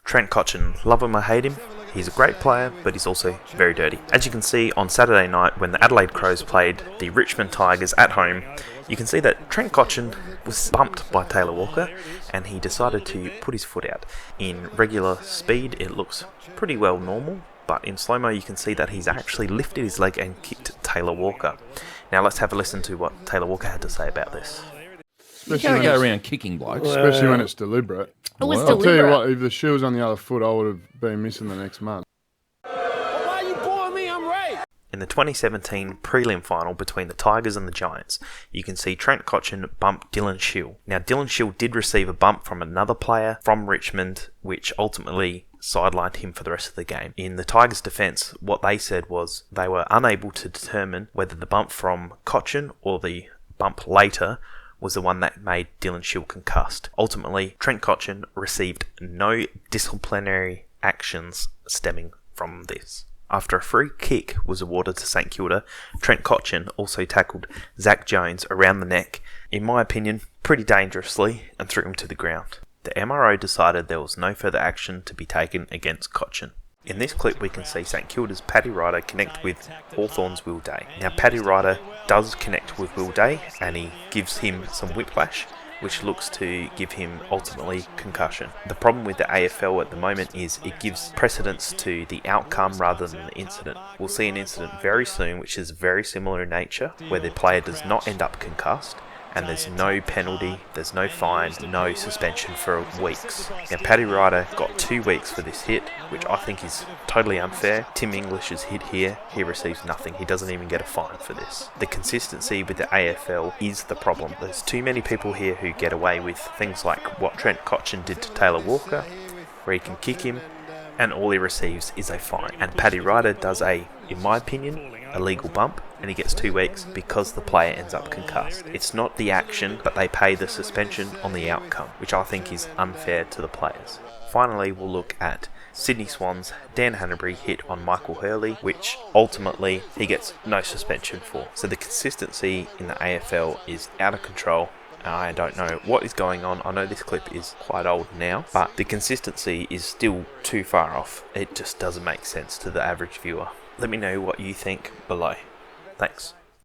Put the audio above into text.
Trent Cotchin, love him or hate him, he's a great player, but he's also very dirty. As you can see on Saturday night when the Adelaide Crows played the Richmond Tigers at home, you can see that Trent Cotchin was bumped by Taylor Walker and he decided to put his foot out. In regular speed it looks pretty well normal, but in slow-mo you can see that he's actually lifted his leg and kicked Taylor Walker. Now let's have a listen to what Taylor Walker had to say about this. You can't go around kicking blokes. Especially when it's deliberate. It was I'll tell you deliberate. what, if the Shiel's on the other foot, I would have been missing the next month. Why you boring me? I'm right. In the 2017 prelim final between the Tigers and the Giants, you can see Trent Cotchin bump Dylan Shiel. Now Dylan Shiel did receive a bump from another player from Richmond, which ultimately sidelined him for the rest of the game. In the Tigers' defence, what they said was they were unable to determine whether the bump from Cotchin or the bump later was the one that made Dylan Shiel concussed. Ultimately, Trent Cotchin received no disciplinary actions stemming from this. After a free kick was awarded to St Kilda, Trent Cotchin also tackled Zach Jones around the neck, in my opinion, pretty dangerously, and threw him to the ground. The MRO decided there was no further action to be taken against Cotchin. In this clip we can see St Kilda's Paddy Ryder connect with Hawthorn's Will Day. Now Paddy Ryder does connect with Will Day and he gives him some whiplash, which looks to give him ultimately concussion. The problem with the AFL at the moment is it gives precedence to the outcome rather than the incident. We'll see an incident very soon which is very similar in nature, where the player does not end up concussed and there's no penalty, there's no fine, no suspension for weeks. Now Paddy Ryder got 2 weeks for this hit, which I think is totally unfair. Tim English's hit here, he receives nothing. He doesn't even get a fine for this. The consistency with the AFL is the problem. There's too many people here who get away with things like what Trent Cotchin did to Taylor Walker, where he can kick him and all he receives is a fine. And Paddy Ryder does a, in my opinion, a legal bump, and he gets 2 weeks because the player ends up concussed. It's not the action, but they pay the suspension on the outcome, which I think is unfair to the players. Finally, we'll look at Sydney Swans' Dan Hannebery hit on Michael Hurley, which ultimately he gets no suspension for. So the consistency in the AFL is out of control. I don't know what is going on. I know this clip is quite old now, but the consistency is still too far off. It just doesn't make sense to the average viewer. Let me know what you think below. Thanks.